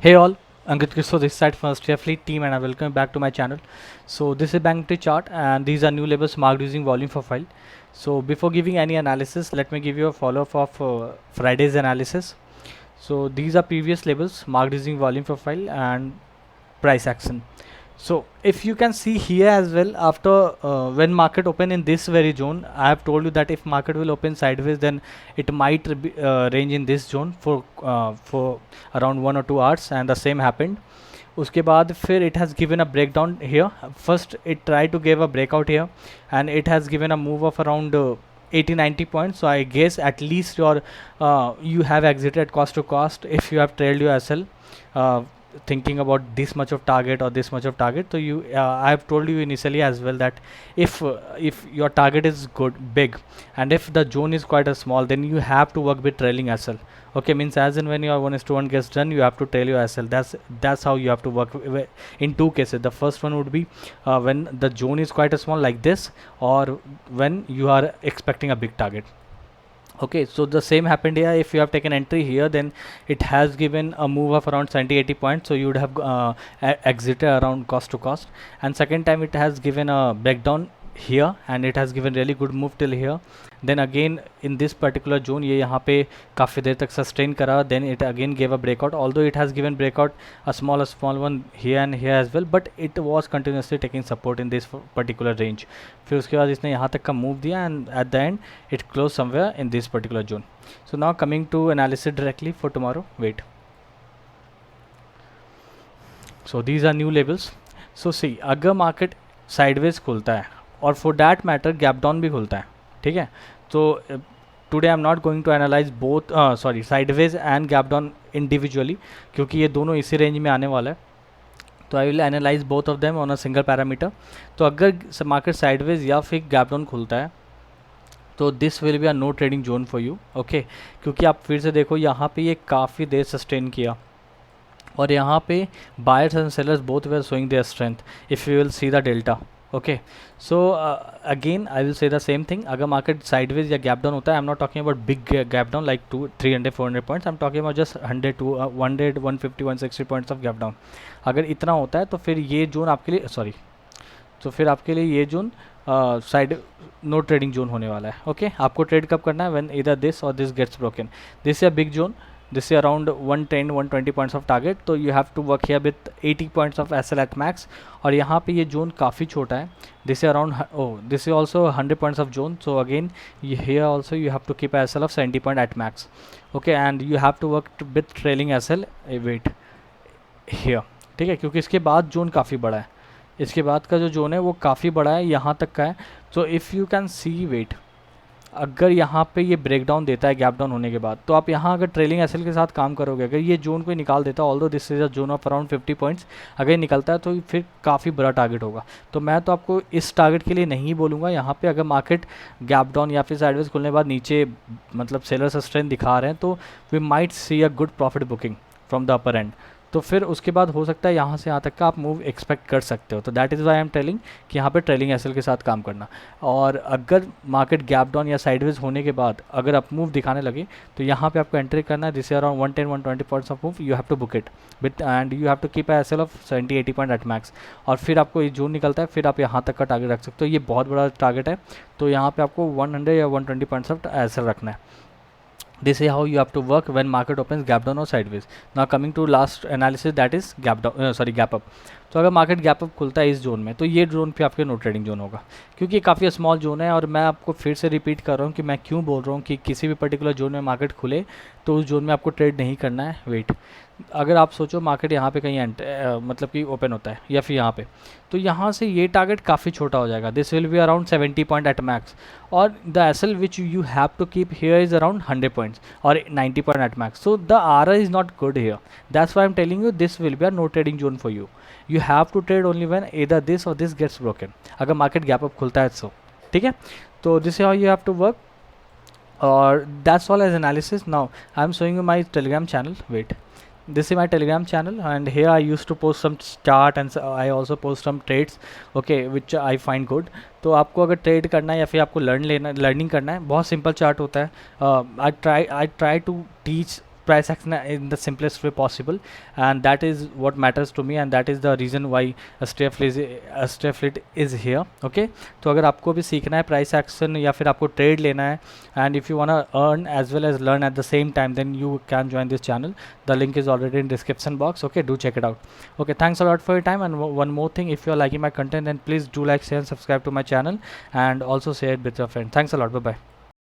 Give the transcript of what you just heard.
Hey all, Ankit Kristo this side from Australia Fleet team and I welcome you back to my channel. So this is Bank Nifty chart and these are new levels marked using volume profile. So before giving any analysis, let me give you a follow-up of Friday's analysis. So these are previous levels marked using volume profile and price action. So if you can see here as well, after when market open in this very zone, I have told you that if market will open sideways, then it might range in this zone for around 1 or 2 hours, and the same happened. उसके बाद फिर it has given a breakdown here. First it tried to give a breakout here, and it has given a move of around 80-90 points. So I guess at least you have exited cost to cost if you have trailed your SL. Thinking about this much of target or this much of target, so you I have told you initially as well that if your target is big, and if the zone is quite a small, then you have to work with trailing SL. Okay, means as in when your 1:1 gets done, you have to trail your SL. That's how you have to work in two cases. The first one would be when the zone is quite a small like this, or when you are expecting a big target. Okay, so the same happened here. If you have taken entry here, then it has given a move of around 70-80 points, so you would have exited around cost to cost. And second time it has given a breakdown here, and it has given really good move till here. Then again in this particular zone ये यहाँ पे काफ़ी देर तक sustain करा. Then it again gave a breakout, although it has given breakout a small one here and here as well, but it was continuously taking support in this particular range. फिर उसके बाद इसने यहाँ तक का move दिया, and at the end it closed somewhere in this particular zone. So now coming to analysis directly for tomorrow. Wait. So these are new levels. So see, अगर market sideways खुलता है और for that matter gap down भी खुलता है, ठीक है, तो today I am not going to analyse both sideways and gap down individually, क्योंकि ये दोनों इसी रेंज में आने वाला है. तो I will analyse both of them on a single parameter. तो अगर मार्केट साइडवेज या फिर गैप डाउन खुलता है, तो this will be a no trading zone for you. Okay, क्योंकि आप फिर से देखो यहाँ पे ये काफ़ी देर सस्टेन किया, और यहाँ पे buyers and sellers both way are showing their strength if you will see the delta. Okay, so again I will say the same thing. अगर मार्केट साइडवेज या गैप डाउन होता है, I am not talking about big gap down like 300-400 points, I am talking about just 100-150-160 points of gap down. अगर इतना होता है तो फिर ये जोन आपके लिए तो फिर आपके लिए ये zone side no trading zone होने वाला है. ओके, आपको ट्रेड कब करना है? व्हेन इधर दिस और this gets broken. This is a big zone. This is around 110-120 points of target, तो you have to work here with 80 points of SL at max. और यहाँ पे ये जोन काफ़ी छोटा है. This is around this is also 100 points of zone, so again here also you have to keep a SL of 70 point at max. Okay, and you have to work with trailing SL wait here, ठीक है, क्योंकि इसके बाद zone काफ़ी बड़ा है. इसके बाद का जो जोन है वो काफ़ी बड़ा है, यहाँ तक का है. तो if you can see wait, अगर यहाँ पे ये ब्रेकडाउन देता है गैप डाउन होने के बाद, तो आप यहाँ अगर ट्रेलिंग एसएल के साथ काम करोगे, अगर ये जोन को निकाल देता है, although this is a zone of around 50 points, अगर ये निकलता है तो फिर काफ़ी बड़ा टारगेट होगा. तो मैं तो आपको इस टारगेट के लिए नहीं बोलूँगा. यहाँ पे अगर मार्केट गैप डाउन या फिर साइडवेज खुलने के बाद नीचे मतलब सेलर सस्टेन दिखा रहे हैं, तो we might see a good profit booking from the upper end. तो फिर उसके बाद हो सकता है यहाँ से यहाँ तक का आप मूव एक्सपेक्ट कर सकते हो. तो that is why I am telling कि यहाँ पे ट्रेलिंग एसएल के साथ काम करना. और अगर मार्केट गैप डाउन या साइडवेज होने के बाद अगर आप मूव दिखाने लगे, तो यहाँ पे आपको एंट्री करना है. This around 110-120 points of move, you have to book it with and you have to keep S L of 70-80 point at max. और फिर आपको ये जोन निकलता है, फिर आप यहाँ तक का टारगेट रख सकते हो. ये बहुत बड़ा टारगेट है, तो यहाँ पर आपको 100 या 120 पॉइंट्स ऑफ एस एल रखना है. This is how you have to work when market opens gap down or sideways. Now coming to last analysis, that is gap down gap up. तो अगर मार्केट गैप अप खुलता है इस zone में, तो ये जोन पे आपके नो ट्रेडिंग जोन होगा, क्योंकि काफ़ी स्मॉल जोन है. और मैं आपको फिर से रिपीट कर रहा हूँ कि मैं क्यों बोल रहा हूँ कि किसी भी पर्टिकुलर जोन में मार्केट खुले तो उस जोन में आपको ट्रेड नहीं करना है. वेट, अगर आप सोचो मार्केट यहाँ पे कहीं मतलब कि ओपन होता है या फिर यहाँ पे, तो यहाँ से ये टारगेट काफ़ी छोटा हो जाएगा. This will be around 70 point at max, और the SL which you have to keep here is around 100 points और 90 point at max. So the R is not good here. That's why I am telling you this will be a no trading zone for you. You have to trade only when either this और this gets broken, अगर market gap up खुलता है सो, ठीक है. तो this is how you have to work, और that's all edge analysis. Now I am showing you my Telegram channel. Wait, this is my telegram channel, and here I used to post some chart and I also post some trades, okay, which I find good. तो आपको अगर trade करना है या फिर आपको learning करना है, बहुत सिंपल चार्ट होता है. I try to teach price action in the simplest way possible, and that is what matters to me, and that is the reason why Astrefleet is here. Okay, तो अगर आपको भी सीखना है प्राइस एक्शन या फिर आपको ट्रेड लेना है, and if you wanna earn as well as learn at the same time, then you can join this channel. The link is already in description box. Okay, do check it out. Okay, thanks a lot for your time, and one more thing, if you are liking my content, then please do like, share and subscribe to my channel, and also share it with your friends. Thanks a lot. Bye bye.